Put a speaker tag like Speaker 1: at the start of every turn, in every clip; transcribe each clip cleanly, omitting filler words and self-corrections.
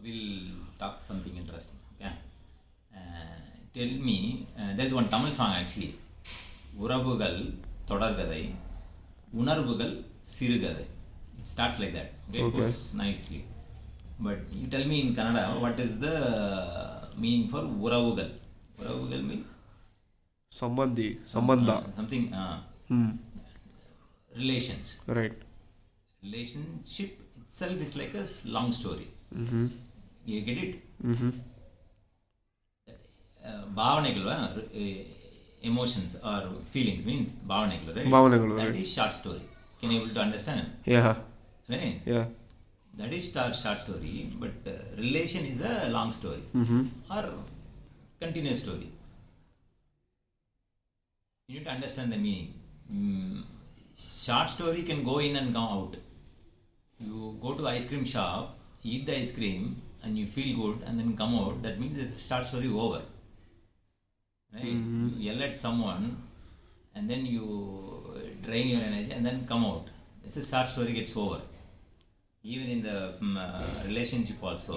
Speaker 1: we'll talk something interesting. Okay. Tell me, there's one Tamil song actually. உறவுகள் தொடர்கதை உணர்வுகள் சிறுகதை. It starts like that. Okay, it goes nicely. But you tell me in Kannada, what is the meaning for உறவுகள்? உறவுகள் means
Speaker 2: sambandha.
Speaker 1: Something relations.
Speaker 2: Right.
Speaker 1: Relationship itself is like a long story. You get it? ಭಾವನೆಗಳು emotions or feelings means ಭಾವನೆಗಳು, right?
Speaker 2: ಭಾವನೆಗಳು,
Speaker 1: That
Speaker 2: right.
Speaker 1: is short story. Can you able to understand?
Speaker 2: Yeah.
Speaker 1: Right?
Speaker 2: Yeah.
Speaker 1: That is short story, but relation is a long story or continuous story. You need to understand the meaning. Short story can go in and come out. You go to ice cream shop, eat the ice cream, and you feel good, and then come out. That means it's a short story over. Right? You yell at someone, and then you drain your energy, and then come out. It's a short story gets over. Even in the relationship also,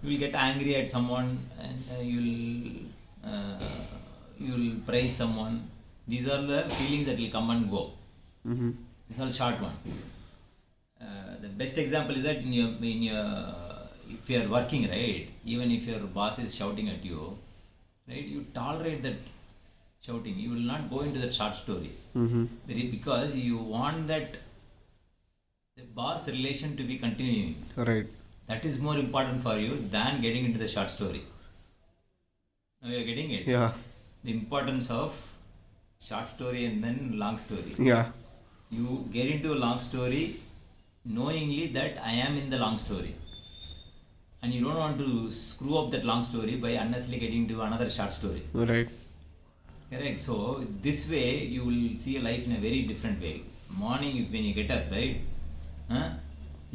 Speaker 1: you will get angry at someone, and you'll praise someone. These are the feelings that will come and go. It's all short one. The best example is that in your if you are working, right, even if your boss is shouting at you, right, you tolerate that shouting. You will not go into that short story because you want that the boss relation to be continuing.
Speaker 2: Right.
Speaker 1: That is more important for you than getting into the short story. Now you are getting it.
Speaker 2: Yeah.
Speaker 1: The importance of short story and then long story.
Speaker 2: Yeah.
Speaker 1: You get into a long story knowingly that I am in the long story, and you don't want to screw up that long story by unnecessarily getting into another short story.
Speaker 2: Right.
Speaker 1: Correct. So this way you will see a life in a very different way. Morning when you get up, right,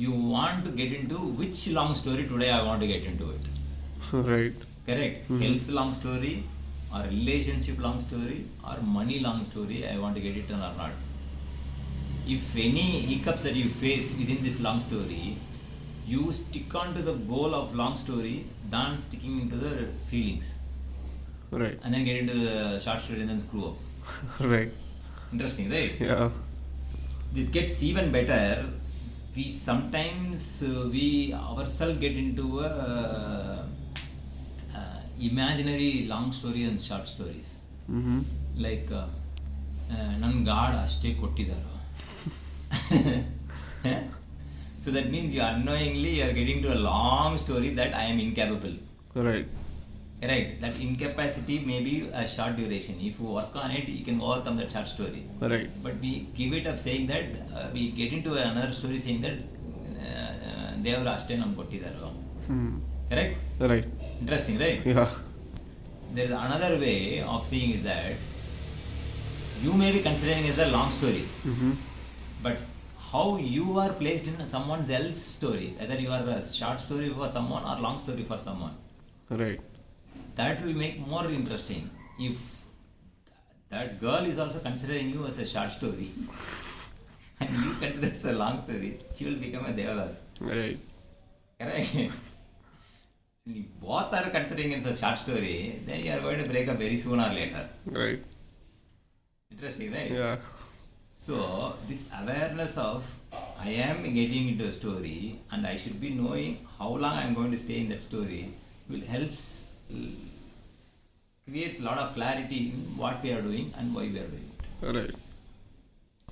Speaker 1: you want to get into which long story today I want to get into it.
Speaker 2: Right.
Speaker 1: Correct. Health long story or relationship long story or money long story, I want to get it or not. If any hiccups that you face within this long story, you stick on to the goal of long story than sticking into the feelings.
Speaker 2: Right.
Speaker 1: And then get into the short story and then screw up.
Speaker 2: Right.
Speaker 1: Interesting, right?
Speaker 2: Yeah.
Speaker 1: This gets even better. We sometimes we ourselves get into a imaginary long story and short stories. Like ನನ್ನ god ಅಷ್ಟೇ ಕೊಟ್ಟಿದ್ದಾರೋ. So that means you unknowingly you are getting to a long story that I am incapable.
Speaker 2: Right.
Speaker 1: Right. That incapacity may be a short duration. If you work on it, you can overcome that short story.
Speaker 2: Right.
Speaker 1: But we give it up saying that we get into another story saying that ದೇವರು ಅಷ್ಟೇ ನಮ್ಗೆ ಕೊಟ್ಟಿದ್ದಾರೋ. Correct?
Speaker 2: Right.
Speaker 1: Interesting, right?
Speaker 2: Yeah.
Speaker 1: There is another way of seeing is that you may be considering it as a long story, but how you are placed in someone else's story, whether you are a short story for someone or long story for someone,
Speaker 2: Right.
Speaker 1: that will make more interesting. If that girl is also considering you as a short story and you consider it as a long story, she will become a Devadas.
Speaker 2: Right.
Speaker 1: Correct? If both are considering it as a short story, then you are going to break up very soon or later.
Speaker 2: Right.
Speaker 1: Interesting, right?
Speaker 2: Yeah.
Speaker 1: So this awareness of I am getting into a story and I should be knowing how long I am going to stay in that story will creates a lot of clarity in what we are doing and why we are doing it.
Speaker 2: Right.